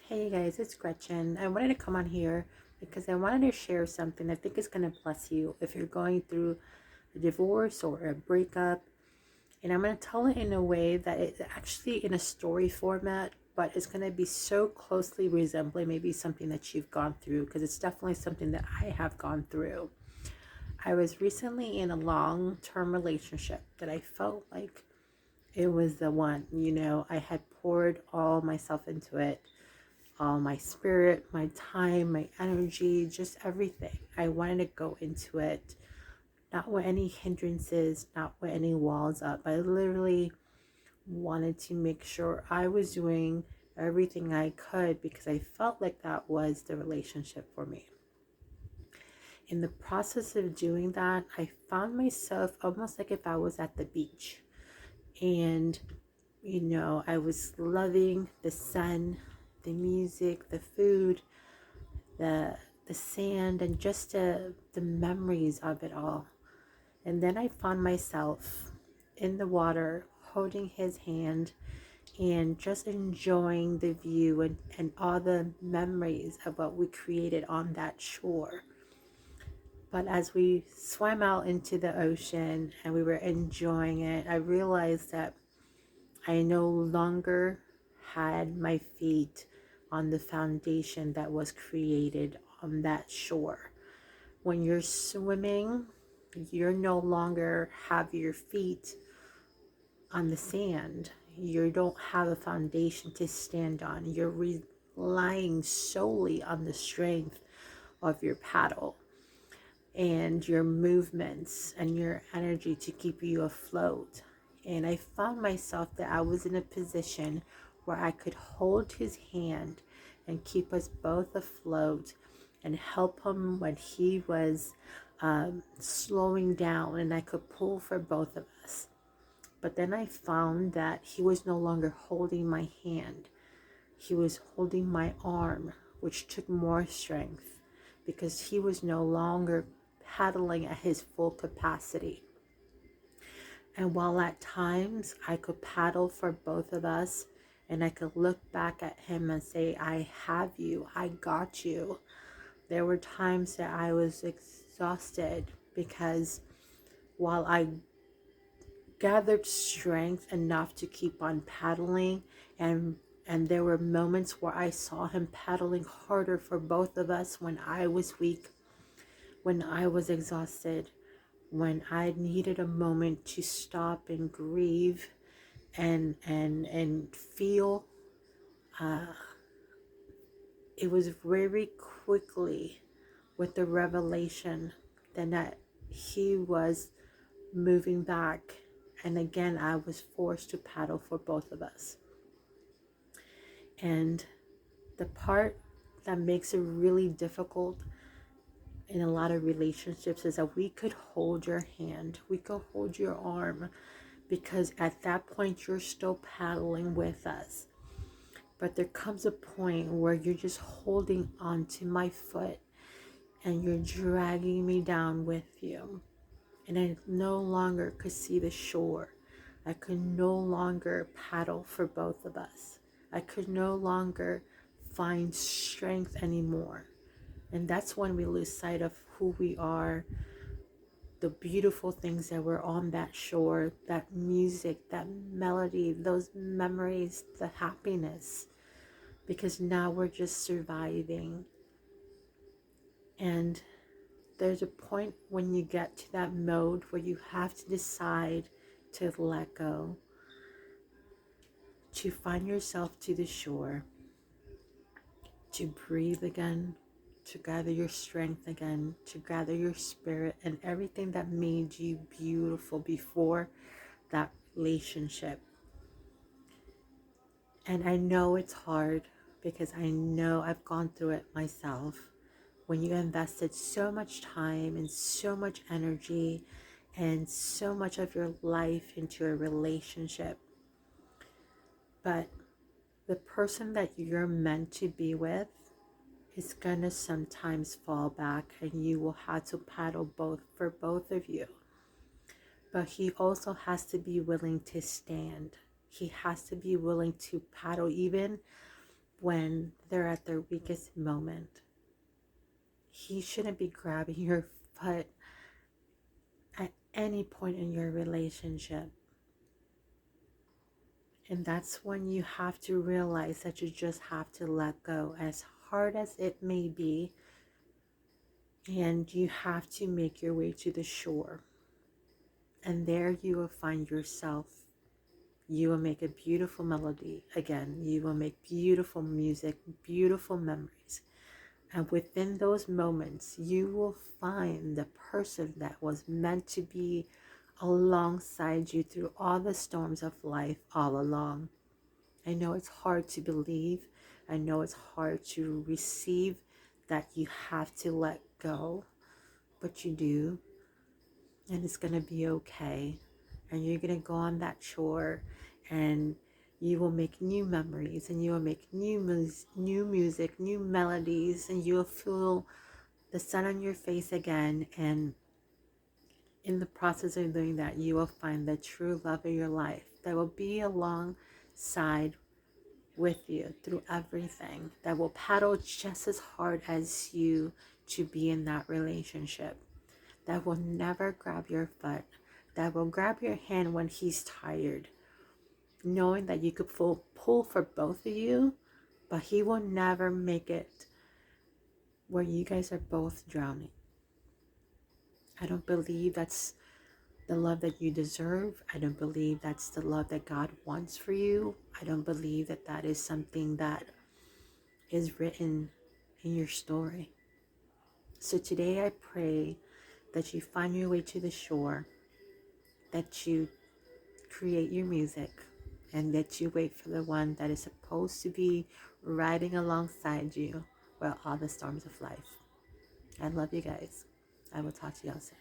Hey guys, it's Gretchen. I wanted to come on here because I wanted to share something I think is going to bless you if you're going through a divorce or a breakup. And I'm going to tell it in a way that it's actually in a story format, but it's going to be so closely resembling maybe something that you've gone through because it's definitely something that I have gone through. I was recently in a long-term relationship that I felt like it was the one. I had poured all myself into it, all my spirit, my time, my energy, just everything. I wanted to go into it, not with any hindrances, not with any walls up. I literally wanted to make sure I was doing everything I could because I felt like that was the relationship for me. In the process of doing that, I found myself almost like if I was at the beach. And, I was loving the sun, the music, the food, the the sand, and just the memories of it all. And then I found myself in the water holding his hand and just enjoying the view and all the memories of what we created on that shore. But as we swam out into the ocean and we were enjoying it, I realized that I no longer had my feet on the foundation that was created on that shore. When you're swimming, you're no longer have your feet on the sand. You don't have a foundation to stand on. You're relying solely on the strength of your paddle and your movements and your energy to keep you afloat. And I found myself that I was in a position where I could hold his hand and keep us both afloat and help him when he was slowing down, and I could pull for both of us. But then I found that he was no longer holding my hand. He was holding my arm, which took more strength because he was no longer paddling at his full capacity. And while at times I could paddle for both of us and I could look back at him and say, I have you, I got you, there were times that I was exhausted because while I gathered strength enough to keep on paddling, and there were moments where I saw him paddling harder for both of us when I was weak, when I was exhausted, when I needed a moment to stop and grieve and feel. uh, it was very quickly with the revelation then that he was moving back, and again I was forced to paddle for both of us. And the part that makes it really difficult in a lot of relationships is that we could hold your hand, we could hold your arm, because at that point you're still paddling with us. But there comes a point where you're just holding on to my foot and you're dragging me down with you. And I no longer could see the shore. I could no longer paddle for both of us. I could no longer find strength anymore. And that's when we lose sight of who we are, the beautiful things that were on that shore, that music, that melody, those memories, the happiness, because now we're just surviving. And there's a point when you get to that mode where you have to decide to let go, to find yourself to the shore, to breathe again, to gather your strength again, to gather your spirit and everything that made you beautiful before that relationship. And I know it's hard because I know I've gone through it myself. When you invested so much time and so much energy and so much of your life into a relationship, but the person that you're meant to be with is gonna sometimes fall back and you will have to paddle both for both of you. But he also has to be willing to stand. He has to be willing to paddle even when they're at their weakest moment. He shouldn't be grabbing your foot at any point in your relationship. And that's when you have to realize that you just have to let go, as hard as it may be. And you have to make your way to the shore. And there you will find yourself. You will make a beautiful melody again. You will make beautiful music, beautiful memories. And within those moments, you will find the person that was meant to be alongside you through all the storms of life all along. I know it's hard to believe. I know it's hard to receive that you have to let go, but you do. And it's going to be okay. And you're going to go on that shore, and you will make new memories, and you will make new music, new melodies, and you will feel the sun on your face again. And in the process of doing that, you will find the true love of your life that will be alongside with you through everything, that will paddle just as hard as you to be in that relationship, that will never grab your foot, that will grab your hand when he's tired, knowing that you could pull for both of you, but he will never make it where you guys are both drowning. I don't believe that's the love that you deserve. I don't believe that's the love that God wants for you. I don't believe that that is something that is written in your story. So today I pray that you find your way to the shore, that you create your music, and that you wait for the one that is supposed to be riding alongside you while all the storms of life. I love you guys. I will talk to y'all soon.